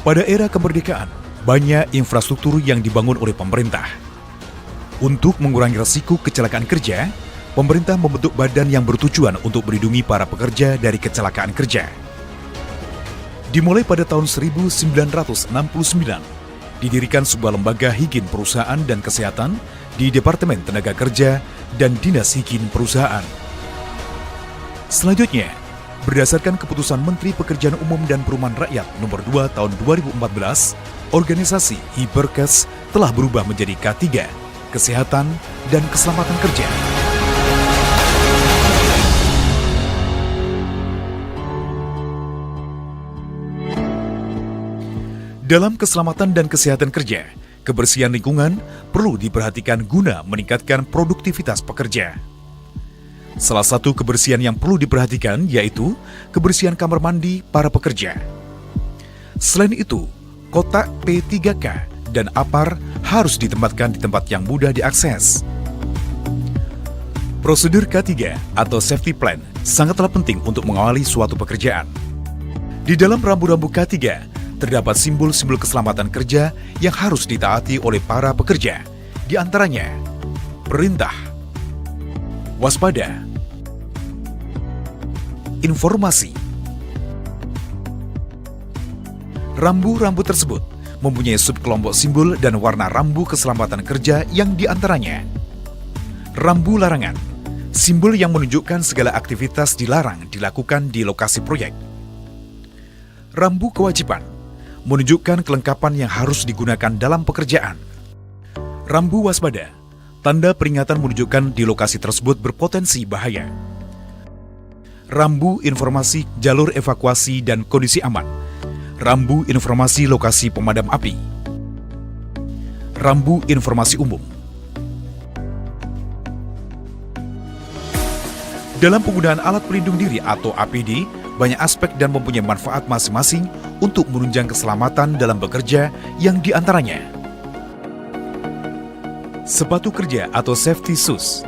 Pada era kemerdekaan, banyak infrastruktur yang dibangun oleh pemerintah. Untuk mengurangi risiko kecelakaan kerja, pemerintah membentuk badan yang bertujuan untuk melindungi para pekerja dari kecelakaan kerja. Dimulai pada tahun 1969, didirikan sebuah lembaga higien perusahaan dan kesehatan di Departemen Tenaga Kerja dan Dinas Higien Perusahaan. Selanjutnya, berdasarkan keputusan Menteri Pekerjaan Umum dan Perumahan Rakyat Nomor 2 Tahun 2014, organisasi Hiperkes telah berubah menjadi K3, Kesehatan dan Keselamatan Kerja. Dalam keselamatan dan kesehatan kerja, kebersihan lingkungan perlu diperhatikan guna meningkatkan produktivitas pekerja. Salah satu kebersihan yang perlu diperhatikan yaitu kebersihan kamar mandi para pekerja. Selain itu, kotak P3K dan APAR harus ditempatkan di tempat yang mudah diakses. Prosedur K3 atau safety plan sangatlah penting untuk mengawali suatu pekerjaan. Di dalam rambu-rambu K3, terdapat simbol-simbol keselamatan kerja yang harus ditaati oleh para pekerja. Di antaranya, perintah, waspada, informasi. Rambu-rambu tersebut mempunyai subkelompok simbol dan warna rambu keselamatan kerja yang diantaranya rambu larangan, simbol yang menunjukkan segala aktivitas dilarang dilakukan di lokasi proyek. Rambu kewajiban, menunjukkan kelengkapan yang harus digunakan dalam pekerjaan. Rambu waspada, tanda peringatan menunjukkan di lokasi tersebut berpotensi bahaya. Rambu informasi jalur evakuasi dan kondisi aman. Rambu informasi lokasi pemadam api. Rambu informasi umum. Dalam penggunaan alat pelindung diri atau APD, banyak aspek dan mempunyai manfaat masing-masing untuk menunjang keselamatan dalam bekerja yang diantaranya sepatu kerja atau safety shoes.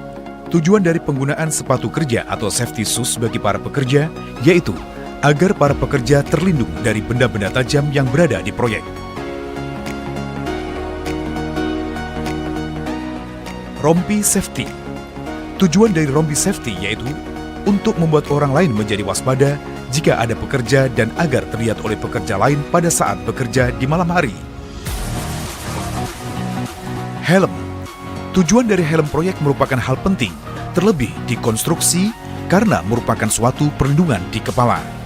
Tujuan dari penggunaan sepatu kerja atau safety shoes bagi para pekerja yaitu agar para pekerja terlindung dari benda-benda tajam yang berada di proyek. Rompi safety. Tujuan dari rompi safety yaitu untuk membuat orang lain menjadi waspada jika ada pekerja dan agar terlihat oleh pekerja lain pada saat bekerja di malam hari. Helm. Tujuan dari helm proyek merupakan hal penting, terlebih di konstruksi karena merupakan suatu perlindungan di kepala.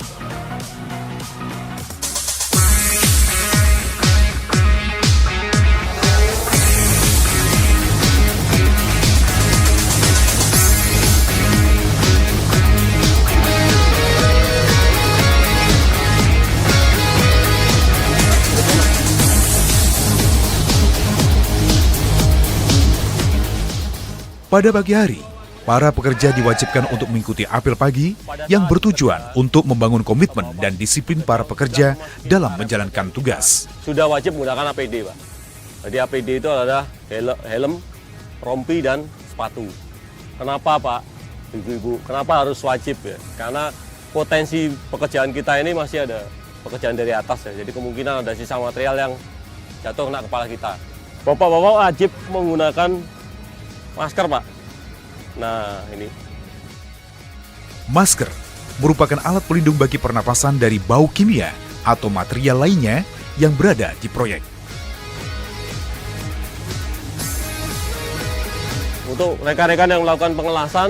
Pada pagi hari, para pekerja diwajibkan untuk mengikuti apel pagi yang bertujuan untuk membangun komitmen dan disiplin para pekerja dalam menjalankan tugas. Sudah wajib menggunakan APD, Pak. Jadi APD itu adalah helm, rompi, dan sepatu. Kenapa, Pak? Ibu-ibu, kenapa harus wajib ya? Karena potensi pekerjaan kita ini masih ada pekerjaan dari atas ya. Jadi kemungkinan ada sisa material yang jatuh kena kepala kita. Bapak-bapak wajib menggunakan masker, Pak. Nah, ini. Masker merupakan alat pelindung bagi pernapasan dari bau kimia atau material lainnya yang berada di proyek. Untuk rekan-rekan yang melakukan pengelasan,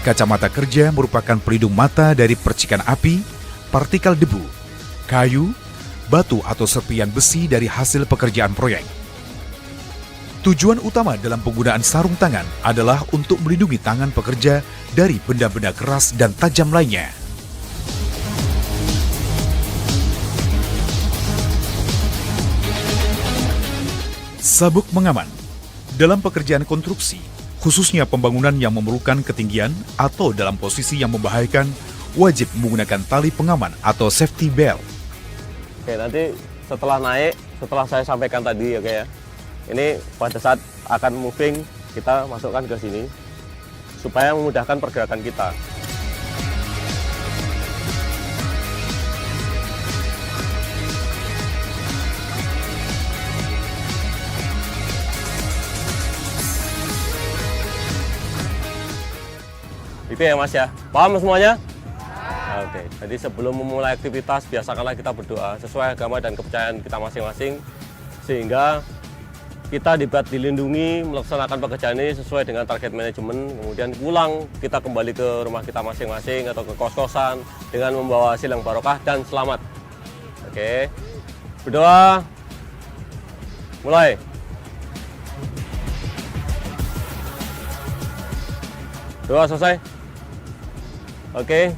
kacamata kerja merupakan pelindung mata dari percikan api, partikel debu, kayu, batu atau serpian besi dari hasil pekerjaan proyek. Tujuan utama dalam penggunaan sarung tangan adalah untuk melindungi tangan pekerja dari benda-benda keras dan tajam lainnya. Sabuk mengaman. Dalam pekerjaan konstruksi, khususnya pembangunan yang memerlukan ketinggian atau dalam posisi yang membahayakan, wajib menggunakan tali pengaman atau safety belt. Oke, nanti setelah naik, setelah saya sampaikan tadi ya, kayak ini pada saat akan moving, kita masukkan ke sini supaya memudahkan pergerakan kita. Oke ya Mas ya, paham semuanya? Oke, jadi sebelum memulai aktivitas biasakanlah kita berdoa sesuai agama dan kepercayaan kita masing-masing, sehingga kita dapat dilindungi melaksanakan pekerjaan ini sesuai dengan target manajemen. Kemudian pulang kita kembali ke rumah kita masing-masing atau ke kos-kosan dengan membawa hasil yang barokah dan selamat. Oke, berdoa, mulai. Doa selesai. Oke,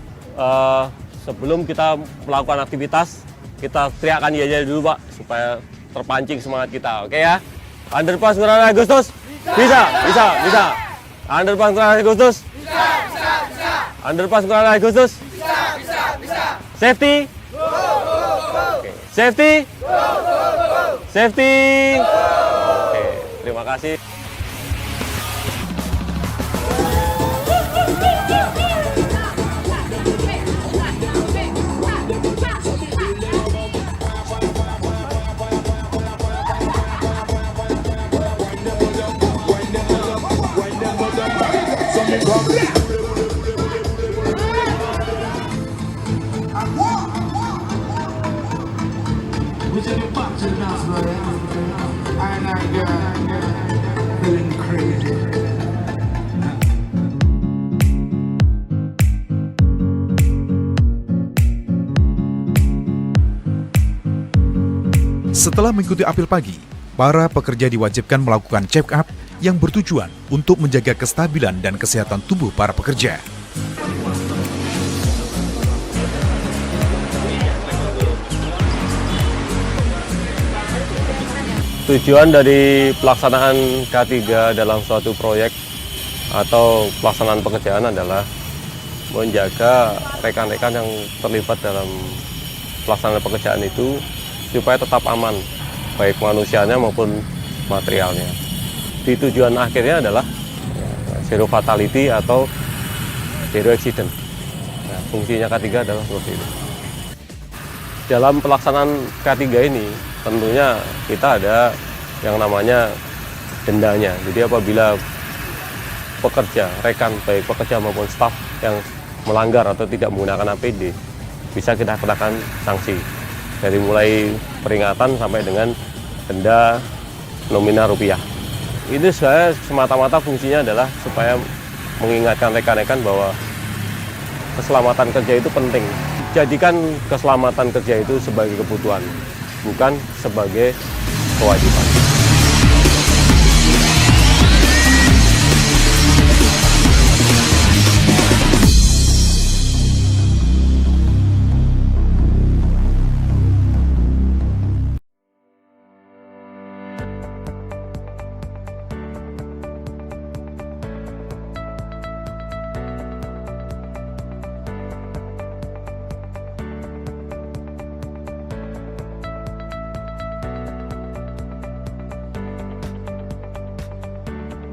sebelum kita melakukan aktivitas, kita teriakkan iya dulu Pak, supaya terpancing semangat kita. Oke ya. Underpass Ngurah Rai Agustus? Bisa. Underpass Ngurah Rai Agustus? Bisa. Underpass Ngurah Rai Agustus? Bisa. Safety? Oke. Safety? Safety? Oke, terima kasih. Setelah mengikuti apel pagi, para pekerja diwajibkan melakukan check-up yang bertujuan untuk menjaga kestabilan dan kesehatan tubuh para pekerja. Tujuan dari pelaksanaan K3 dalam suatu proyek atau pelaksanaan pekerjaan adalah menjaga rekan-rekan yang terlibat dalam pelaksanaan pekerjaan itu supaya tetap aman, baik manusianya maupun materialnya. Di tujuan akhirnya adalah zero fatality atau zero accident. Nah, fungsinya K3 adalah seperti itu. Dalam pelaksanaan K3 ini tentunya kita ada yang namanya dendanya. Jadi apabila pekerja, rekan baik pekerja maupun staf yang melanggar atau tidak menggunakan APD, bisa kita kenakan sanksi. Dari mulai peringatan sampai dengan denda nominal rupiah. Ini saya semata-mata fungsinya adalah supaya mengingatkan rekan-rekan bahwa keselamatan kerja itu penting. Jadikan keselamatan kerja itu sebagai kebutuhan, bukan sebagai kewajiban.